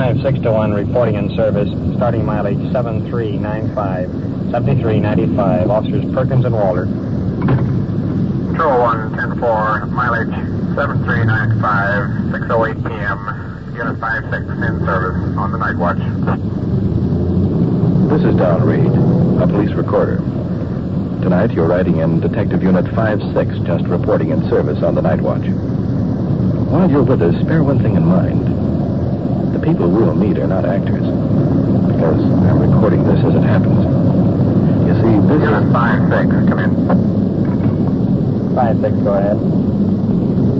5-6 to 1 reporting in service, starting mileage 7395, 7395. Officers Perkins and Walter. Control 1, 10-4, mileage 7395, 6:08 p.m. Unit 5-6 in service on the Nightwatch. This is Donn Reed, a police recorder. Tonight, you're riding in Detective Unit 5-6, just reporting in service on the Nightwatch. While you're with us, bear one thing in mind. The people we'll meet are not actors, because I'm recording this as it happens. You see, this Unit 5-6, come in. 5-6, go ahead.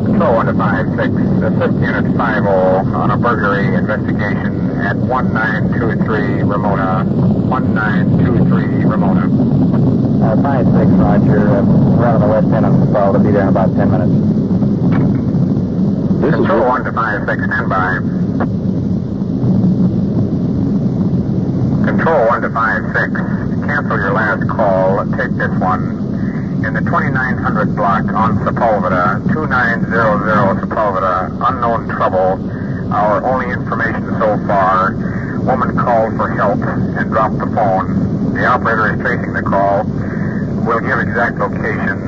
Control 1 to 5-6, assist Unit 5-0 on a burglary investigation at 1923 Ramona. 1923 Ramona. 5-6, Roger. We're out on the west end of the fall. They'll be there in about 10 minutes. Control 1 to 5-6, stand by. Control 1 to 5-6, cancel your last call. Take this one. In the 2900 block on Sepulveda, 2900 Sepulveda, unknown trouble. Our only information so far, woman called for help and dropped the phone. The operator is tracing the call. We'll give exact location.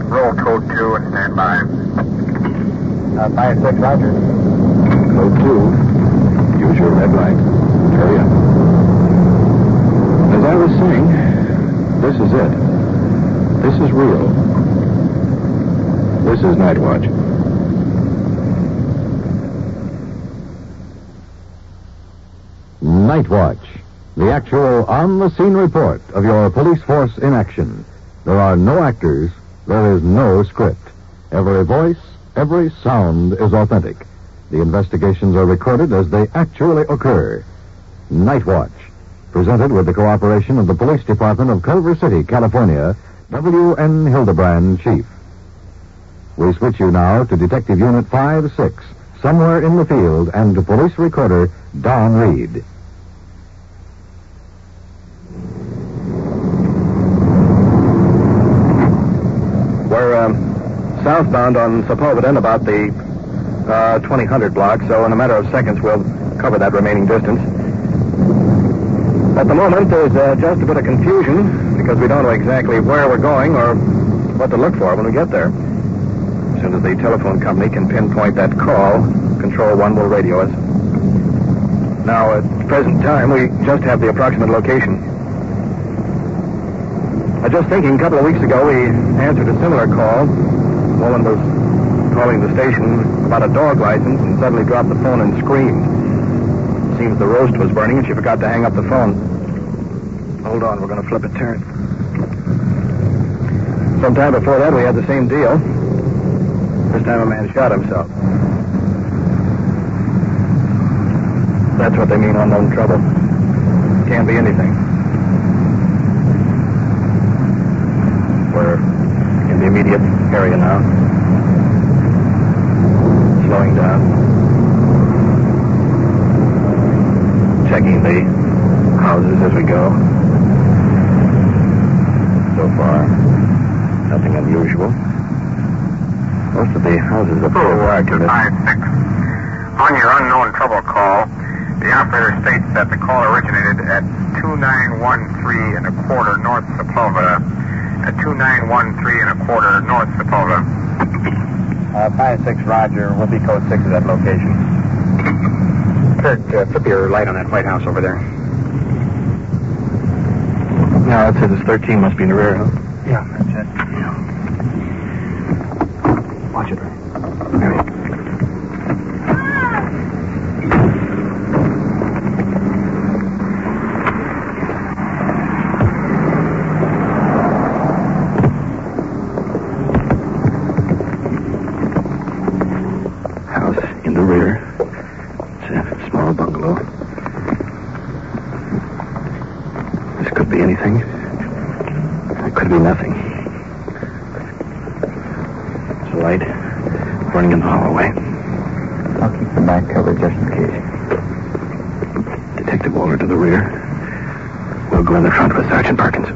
Roll code 2 and stand by. 5-6, Roger. Code 2. Use your red light. Hurry up. As I was saying, this is it. This is real. This is Nightwatch. Nightwatch, the actual on-the-scene report of your police force in action. There are no actors. There is no script. Every voice, every sound is authentic. The investigations are recorded as they actually occur. Nightwatch, presented with the cooperation of the Police Department of Culver City, California, W.N. Hidebrande, Chief. We switch you now to Detective Unit 5-6, somewhere in the field, and to police recorder Donn Reed. We're southbound on Sepulveda, about the 2000 block, so in a matter of seconds we'll cover that remaining distance. At the moment, there's just a bit of confusion because we don't know exactly where we're going or what to look for when we get there. As soon as the telephone company can pinpoint that call, Control 1 will radio us. Now, at the present time, we just have the approximate location. I was just thinking, a couple of weeks ago, we answered a similar call. A woman was calling the station about a dog license and suddenly dropped the phone and screamed. Seems the roast was burning and she forgot to hang up the phone. Hold on, we're going to flip a turn. Sometime before that, we had the same deal. This time a man shot himself. That's what they mean, unknown trouble. Can't be anything. We're in the immediate area now. Slowing down. Checking the houses as we go. So far, nothing unusual. Most of the houses are full of Control 1 to 5-6. On your unknown trouble call, the operator states that the call originated at 2913 North Sepulveda. At 2913 North Sepulveda. 5-6, Roger. We'll be code 6 at that location. Kirk, flip your light on that White House over there. No, that's it. It's 13. Must be in the rear, huh? Yeah, that's it. Yeah. Watch it, Ray. There you go. Burning in the hallway. I'll keep the back covered just in case. Detective Walter to the rear. We'll go in the front with Sergeant Perkins.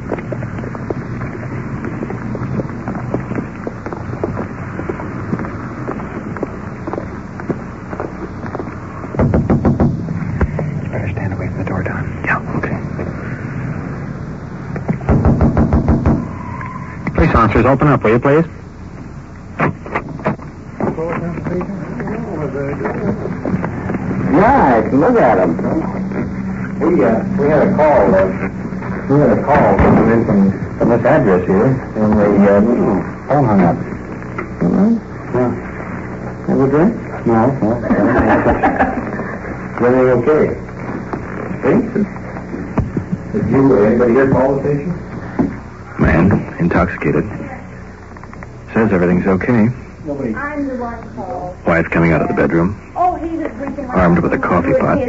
Officers, open up, will you, please? Nice. Look at him. We had a call. We had a call coming in from this address here, and the phone hung up. Yeah. Have a drink? No. Everything okay? Did anybody here call the station? Man, intoxicated. Says everything's okay. Nobody. I'm the one called. Wife coming out of the bedroom. Oh, he was drinking. Armed with a coffee pot. He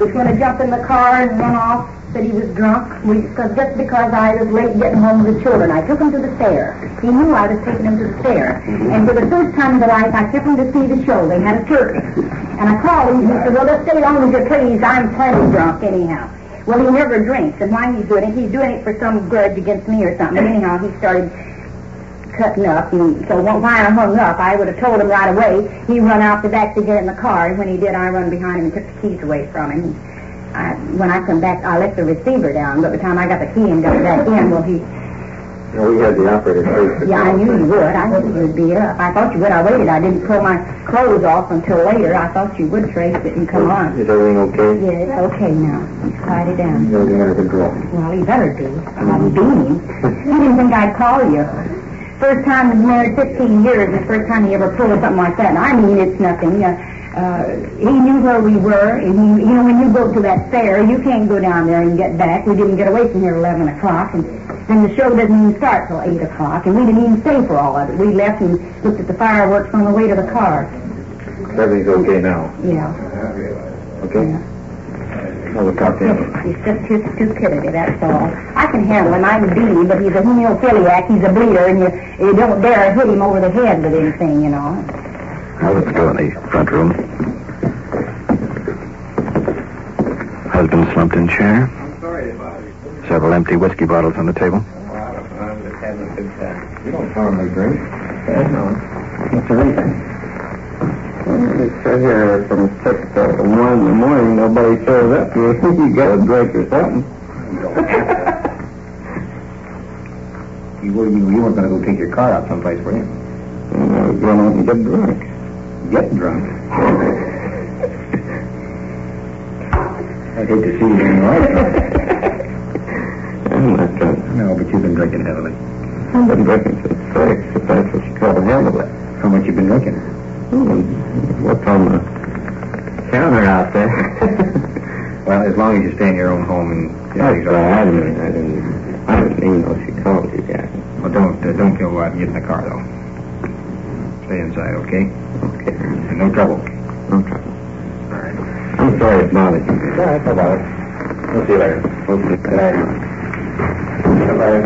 was going to jump in the car and run off. Said he was drunk. Just because I was late getting home with the children, I took him to the fair. He knew I was taking him to the fair. And for the first time in his life, I took him to see the show. They had a circus. And I called him and he said, well, just stay long as you please. I'm plenty drunk anyhow. Well, he never drinks. And why he's doing it for some grudge against me or something. But anyhow, he started cutting up. And so when I hung up, I would have told him right away. He run out the back to get in the car. And when he did, I run behind him and took the keys away from him. When I come back, I left the receiver down. But by the time I got the key and got back in, well, he... No, we had the operator first. Yeah, I knew you would. I knew you would be up. I thought you would. I waited. I didn't pull my clothes off until later. I thought you would trace it and come on. Is everything okay? Yeah, it's okay now. He's quieted down. He's everything under control. Well, he better be. I'm beaming. He didn't think I'd call you. First time he's married 15 years, the first time he ever pulled something like that. And I mean, it's nothing. He knew where we were, and he, when you go to that fair, you can't go down there and get back. We didn't get away from here at 11 o'clock, and then the show doesn't even start till 8 o'clock, and we didn't even stay for all of it. We left and looked at the fireworks on the way to the car. Everything's okay now? Yeah. Okay? Yeah. I'll look out there. He's just his stupidity, that's all. I can handle him. I'm a beanie, but he's a hemophiliac. He's a bleeder, and you don't dare hit him over the head with anything, you know. Let's go in the front room. Husband slumped in chair. I'm sorry about it. Several empty whiskey bottles on the table. I'm just having a good time. You don't normally drink. No. What's the reason? Well, they sit here from 6 to 1 in the morning. Nobody shows up. You think you got a drink or something. You weren't going to go take your car out someplace, were you? I was going out and get drunk. Get drunk? I'd hate to see you in the right. I'm not drunk. No, but you've been drinking heavily. I've been drinking since 6, if that's what you call a handle. How much you been drinking? What's on the counter out there? Well, as long as you stay in your own home and... I didn't even know she called you guys. Well, don't go out and get in the car, though. Stay inside, okay? Okay. And no trouble. No trouble. All right. I'm sorry it's bothered you. No, it's not bothered. We'll see you later. We'll see you later. Bye-bye.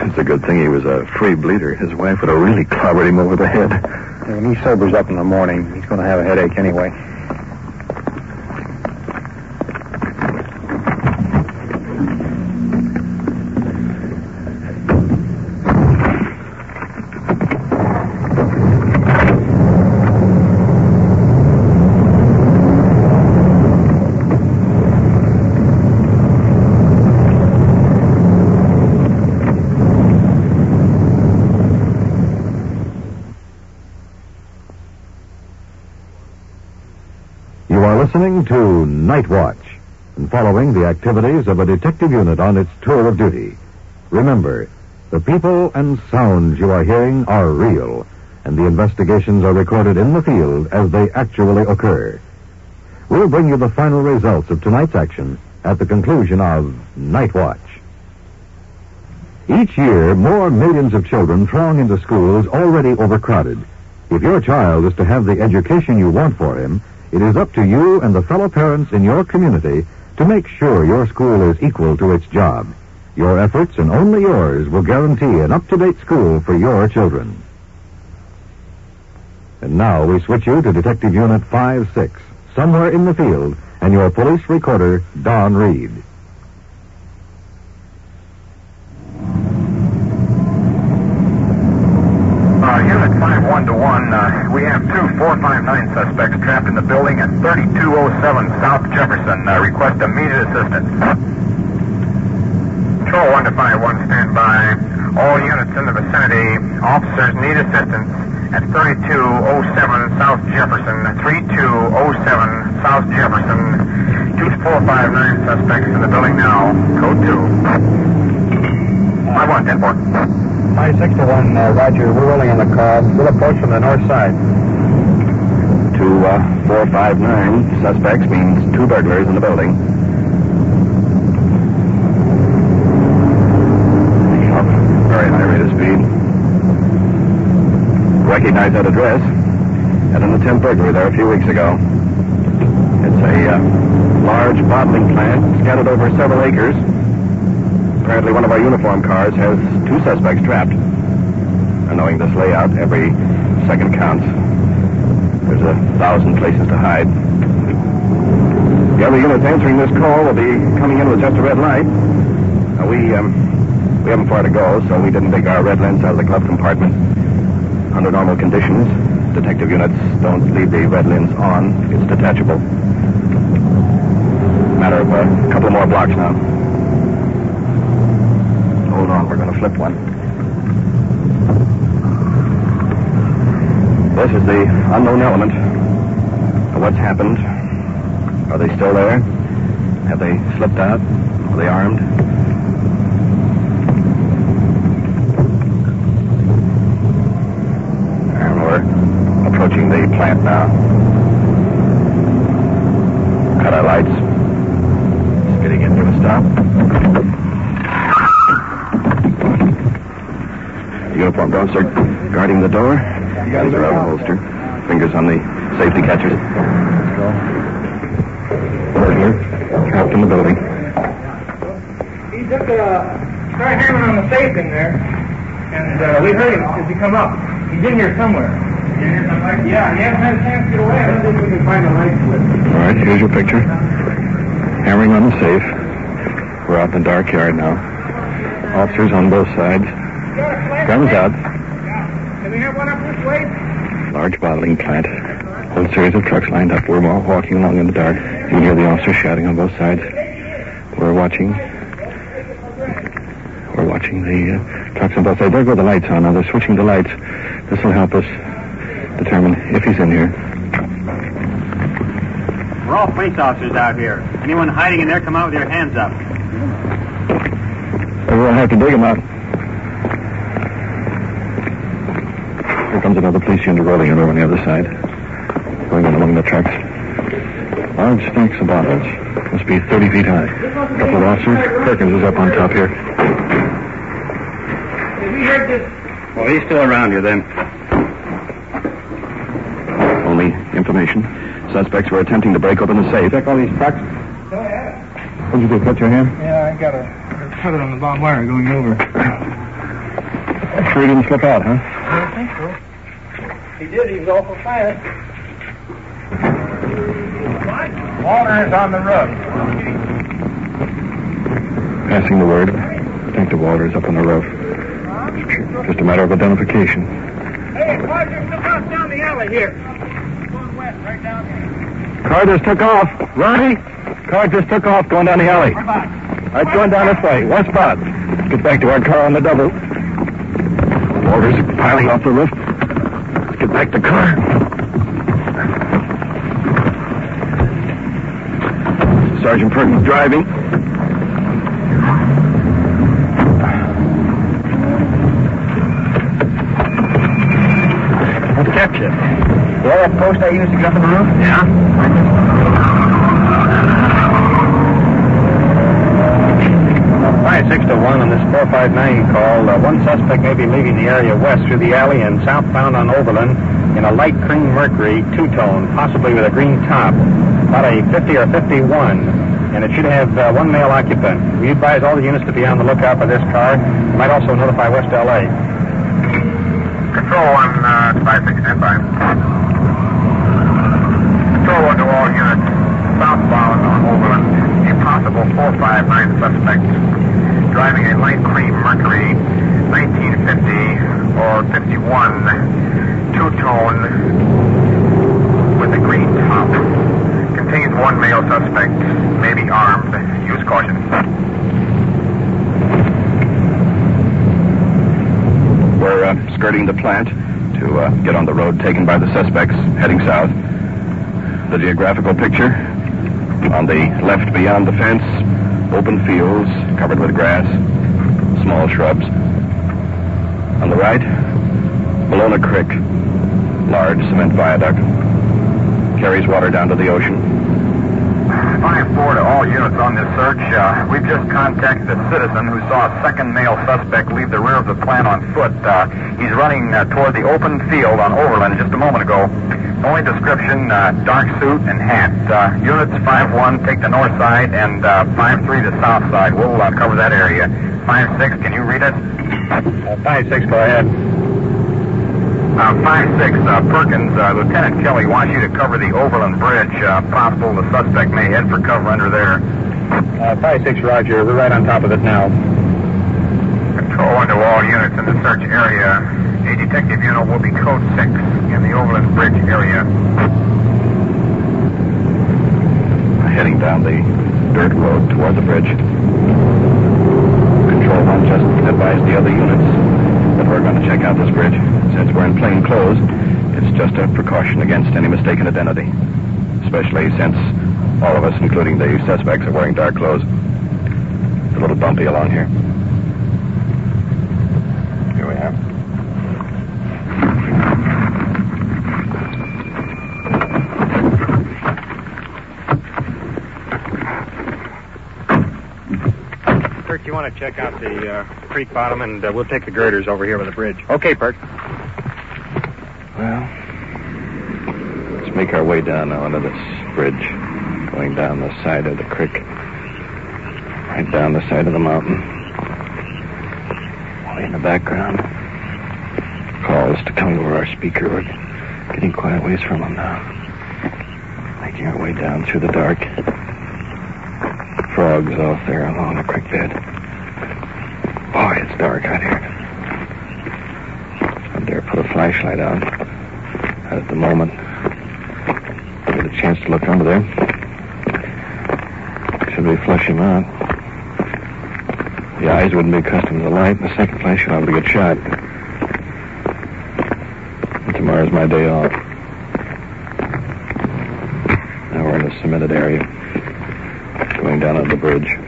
It's a good thing he was a free bleeder. His wife would have really clobbered him over the head. When he sobers up in the morning, he's going to have a headache anyway. Listening to Nightwatch and following the activities of a detective unit on its tour of duty. Remember, the people and sounds you are hearing are real, and the investigations are recorded in the field as they actually occur. We'll bring you the final results of tonight's action at the conclusion of Nightwatch. Each year, more millions of children throng into schools already overcrowded. If your child is to have the education you want for him, it is up to you and the fellow parents in your community to make sure your school is equal to its job. Your efforts, and only yours, will guarantee an up-to-date school for your children. And now we switch you to Detective Unit 5-6, somewhere in the field, and your police recorder, Donn Reed. Unit 5-1-1, we we have two 459 suspects trapped in the building at 3207 South Jefferson. Request immediate assistance. Control 1-5-1, stand by. All units in the vicinity. Officers need assistance at 3207 South Jefferson. 3207 South Jefferson. Two 459 suspects in the building now. Code 2. 5-1, 10-4. 5-6-1, Roger. We're rolling on the car. We'll approach from the north side. Two 459 suspects means two burglars in the building. Very high rate of speed. Recognize that address. Had an attempt burglary there a few weeks ago. It's a large bottling plant scattered over several acres. Apparently one of our uniform cars has two suspects trapped. And knowing this layout, every second counts. There's 1,000 places to hide. The other units answering this call will be coming in with just a red light. We haven't far to go, so we didn't take our red lens out of the glove compartment. Under normal conditions, detective units don't leave the red lens on. It's detachable. Matter of a couple more blocks now. Hold on, we're going to flip one. This is the unknown element of what's happened. Are they still there? Have they slipped out? Are they armed? And we're approaching the plant now. Cut our lights. It's getting into a stop. Uniformed officer guarding the door. Guns are out of holster. Fingers on the safety catchers. Let's go. Burglar trapped in the building. He took started hammering on the safe in there, and we heard him as he come up. He's in here somewhere. Yeah, he hasn't had a chance to get away. I don't think we can find a light switch. All right, here's your picture. Hammering on the safe. We're out in the dark yard now. Officers on both sides. Guns out. Can we have one up this way? Large bottling plant. Whole series of trucks lined up. We're walking along in the dark. You can hear the officers shouting on both sides. We're watching the trucks on both sides. There go the lights on. Now they're switching the lights. This will help us determine if he's in here. We're all police officers out here. Anyone hiding in there, come out with your hands up. We'll have to dig him out. Here comes another police unit rolling in over on the other side. Going in among the trucks. Large stacks of bottles. Must be 30 feet high. A couple of officers. Perkins is up on top here. Did we hear this? Well, he's still around here then. Only information. Suspects were attempting to break open the safe. Check all these trucks. Oh, yeah. What'd you do, cut your hand? Yeah, I got a cutter on the barbed wire going over. Sure he didn't slip out, huh? I don't think so. He did. He was awful fast. Water is on the roof. Passing the word. Detective Walters up on the roof. Just a matter of identification. Hey, Roger, look out down the alley here. Going west, right down here. Car just took off. Ronnie? Car just took off going down the alley. Where about? It's going down this way. One spot. Let's get back to our car on the double. Walters piling off the roof. Let's get back to the car. Sergeant Perkins driving. What's kept you? Well, that post I used to get up on the roof? Yeah? 5-6-1 on this 459 call. One suspect may be leaving the area west through the alley and southbound on Overland in a light cream Mercury two-tone, possibly with a green top. About a 50 or 51. And it should have one male occupant. We advise all the units to be on the lookout for this car. You might also notify West L.A. Control 1, 5-6, stand by. Control 1 to all units. Southbound on Overland. A possible 459 suspect driving a light cream Mercury 1950 or 51. two-tone with a green top. Contains one male suspect, maybe armed. Use caution. We're skirting the plant to get on the road taken by the suspects heading south. The geographical picture: on the left beyond the fence, open fields covered with grass, small shrubs. On the right, Bologna Creek, large cement viaduct, carries water down to the ocean. 5-4 to all units on this search. We've just contacted a citizen who saw a second male suspect leave the rear of the plant on foot. He's running toward the open field on Overland just a moment ago. Only description, dark suit and hat. Units 5-1 take the north side and 5-3 the south side. We'll cover that area. 5-6, can you read it? 5-6, go ahead. 5-6, Perkins, Lieutenant Kelly wants you to cover the Overland Bridge. Possible the suspect may head for cover under there. 5-6, Roger. We're right on top of it now. Control under all units in the search area. A detective unit will be code 6 in the Overland Bridge area. Heading down the dirt road toward the bridge. Control 1 just advised the other units that we're going to check out this bridge. Since we're in plain clothes, it's just a precaution against any mistaken identity. Especially since all of us, including the suspects, are wearing dark clothes. It's a little bumpy along here. Here we are. Perk, you want to check out the creek bottom, and we'll take the girders over here by the bridge. Okay, Perk. Well, let's make our way down now onto this bridge, going down the side of the creek, right down the side of the mountain. Way in the background, calls to come over our speaker. We're getting quite a ways from them now, making our way down through the dark. Frogs off there along the creek bed. Boy, it's dark out here. I dare put a flashlight on. At the moment, get a chance to look under there. Should we flush him out? The eyes wouldn't be accustomed to the light. The second flash, I'll be a good shot. And tomorrow's my day off. Now we're in a cemented area, going down on the bridge.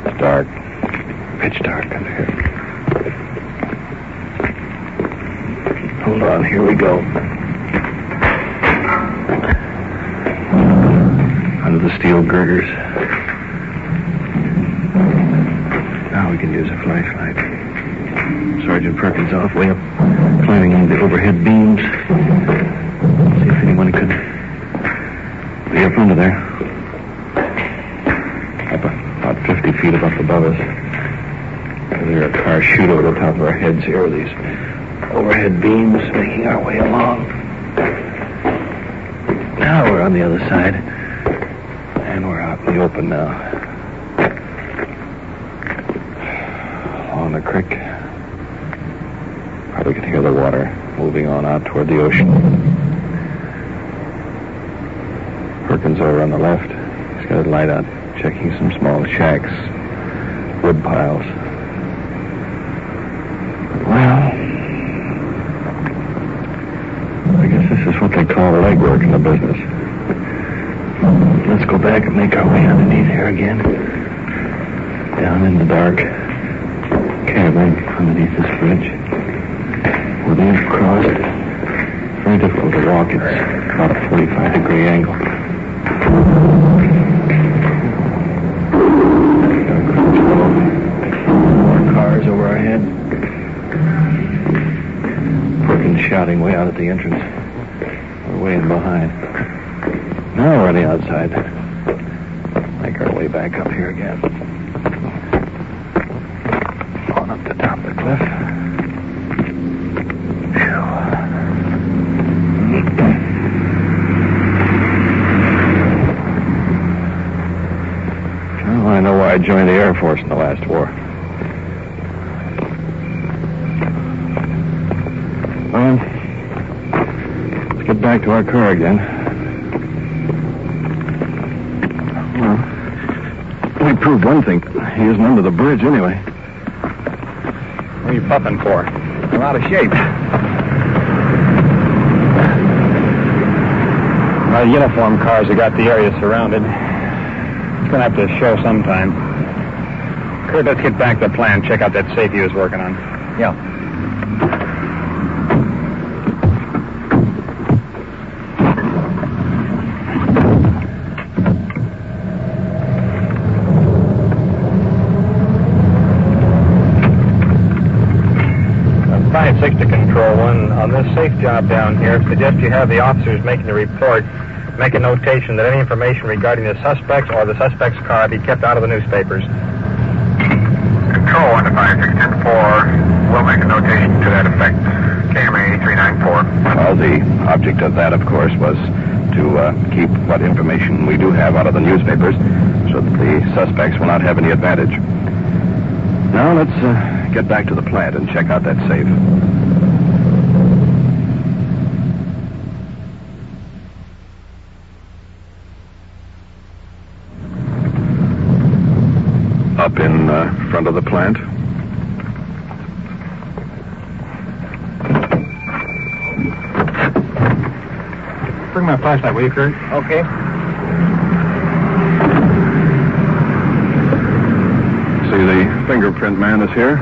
It's dark, pitch dark under here. Hold on, here we go. Under the steel girders. Now we can use a flashlight. Sergeant Perkins off way up, climbing into the overhead beams. See if anyone could be up under there. Up about 50 feet above us. There's a car shoot over the top of our heads here with these overhead beams, making our way along. Now we're on the other side, and we're out in the open now. Along the creek, probably can hear the water moving on out toward the ocean. Perkins over on the left, he's got his light out, checking some small shacks, wood piles. Well, I guess this is what they call legwork in the business. Let's go back and make our way underneath here again. Down in the dark cavern underneath this bridge. Where they've crossed. Very difficult to walk. It's about a 45-degree angle. More cars over our head. Perkins shouting way out at the entrance. We're way in behind. Now we're on the outside. Make our way back up here again. On up the top of the cliff. Well, I know why I joined the Air Force in the last war. Well, back to our car again. Well, we proved one thing. He isn't under the bridge anyway. What are you puffing for? I'm out of shape. Well, uniform cars have got the area surrounded. It's going to have to show sometime. Kurt, let's get back to the plan. Check out that safe he was working on. Yeah. Six to Control 1. On this safe job down here, suggest you have the officers making the report make a notation that any information regarding the suspects or the suspect's car be kept out of the newspapers. Control 1 to 5610-4. We'll make a notation to that effect. KMA 394. Well, the object of that, of course, was to keep what information we do have out of the newspapers so that the suspects will not have any advantage. Now, let's get back to the plant and check out that safe. Up in front of the plant. Bring my flashlight, will you, Kurt? Okay. See, the fingerprint man is here.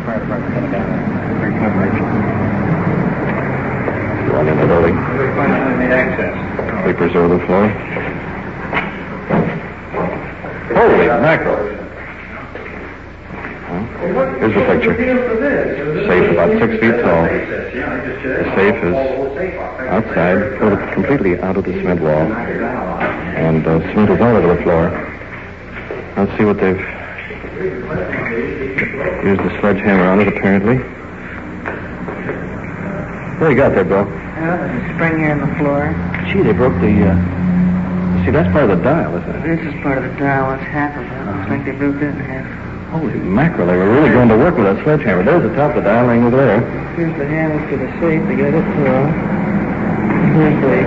Fire department coming down there. Run in the building. We're finding how they made access. Papers over the floor. Holy mackerel. Well, here's the picture. Safe about 6 feet tall. The safe is outside, completely out of the cement wall. And cement is all over the floor. Let's see what they've used the sledgehammer on it, apparently. What do you got there, Bill? Well, there's a spring here in the floor. Gee, they broke the, see, that's part of the dial, isn't it? This is part of the dial. It's half of it. Looks like they broke it in half. Holy mackerel, they were really going to work with that sledgehammer. There's the top of the dial laying over there. Here's the handle to the safe to get it through. Here's the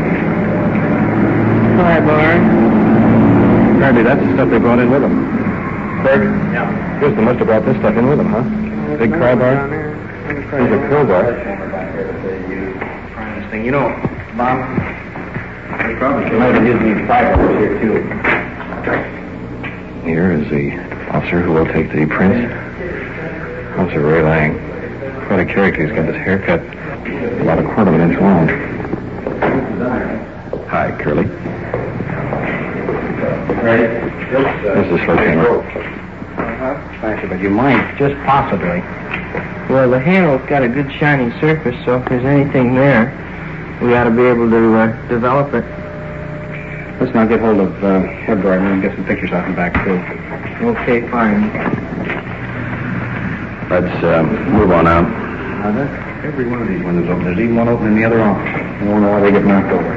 pry bar. Apparently that's the stuff they brought in with them. Craig? Yeah. They must have brought this stuff in with them, huh? Big pry bar? There's a crowbar. Trying this thing. You know, Bob, They probably might have used these fibers here, too. Here is the officer who will take the prints. Officer Ray Lang. Quite a character. He's got this haircut about a quarter of an inch long. Hi, Curly. Ready? This is sledgehammer. Faster, but you might, just possibly. Well, the handle's got a good shiny surface, so if there's anything there, we ought to be able to develop it. Let's now get hold of Hidebrande and get some pictures off the back, too. Okay, fine. Let's move on out. Every one of these windows open. There's even one open in the other office. I don't know why they get knocked over.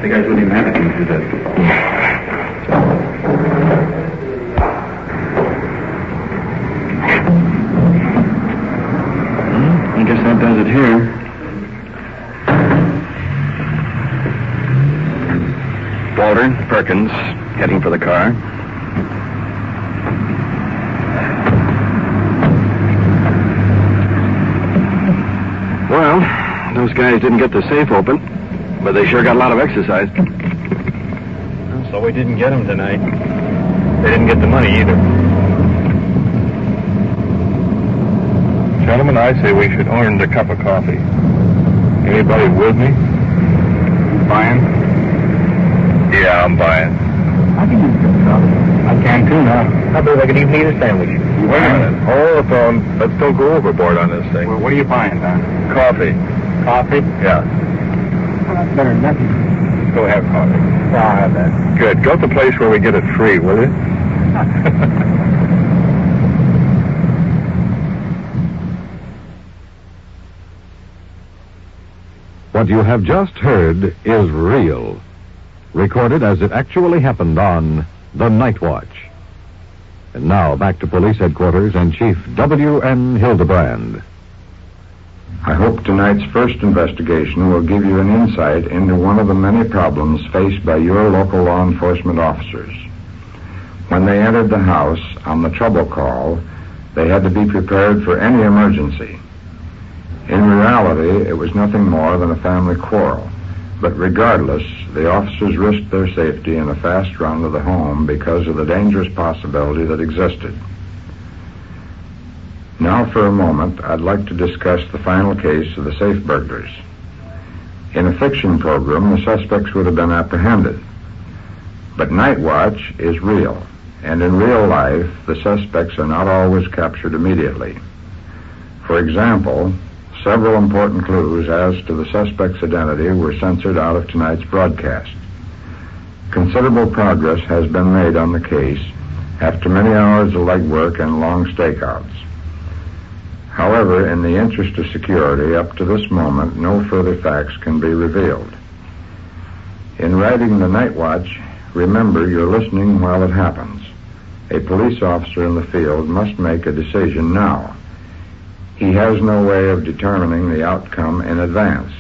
The guys wouldn't even have to come through that. I guess that does it here. Walter, Perkins, heading for the car. Well, those guys didn't get the safe open, but they sure got a lot of exercise. So we didn't get them tonight. They didn't get the money either. Gentlemen, I say we should earn the cup of coffee. Anybody with me? Buying? Yeah, I'm buying. I can use some coffee. I can too now. I believe I could even eat a sandwich. Wait a minute. Hold the phone. Let's don't go overboard on this thing. Well, what are you buying, Don? Coffee. Coffee? Yeah. Well, that's better than nothing. Go have coffee. Yeah, I'll have that. Good. Go to the place where we get it free, will you? What you have just heard is real. Recorded as it actually happened on the Nightwatch. And now back to police headquarters and Chief W.N. Hidebrande. I hope tonight's first investigation will give you an insight into one of the many problems faced by your local law enforcement officers. When they entered the house on the trouble call, they had to be prepared for any emergency. In reality, it was nothing more than a family quarrel. But regardless, the officers risked their safety in a fast run to the home because of the dangerous possibility that existed. Now, for a moment, I'd like to discuss the final case of the safe burglars. In a fiction program, the suspects would have been apprehended. But Nightwatch is real, and in real life, the suspects are not always captured immediately. For example, several important clues as to the suspect's identity were censored out of tonight's broadcast. Considerable progress has been made on the case after many hours of legwork and long stakeouts. However, in the interest of security, up to this moment, no further facts can be revealed. In writing the Nightwatch, remember you're listening while it happens. A police officer in the field must make a decision now. He has no way of determining the outcome in advance.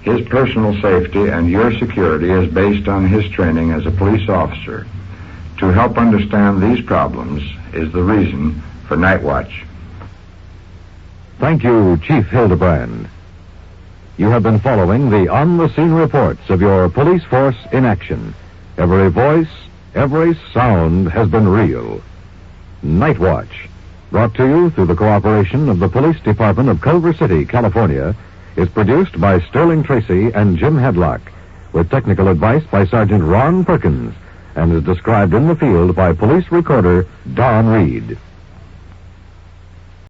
His personal safety and your security is based on his training as a police officer. To help understand these problems is the reason for Nightwatch. Thank you, Chief Hidebrande. You have been following the on-the-scene reports of your police force in action. Every voice, every sound has been real. Nightwatch, brought to you through the cooperation of the Police Department of Culver City, California, is produced by Sterling Tracy and Jim Hedlock, with technical advice by Sergeant Ron Perkins, and is described in the field by police recorder Donn Reed.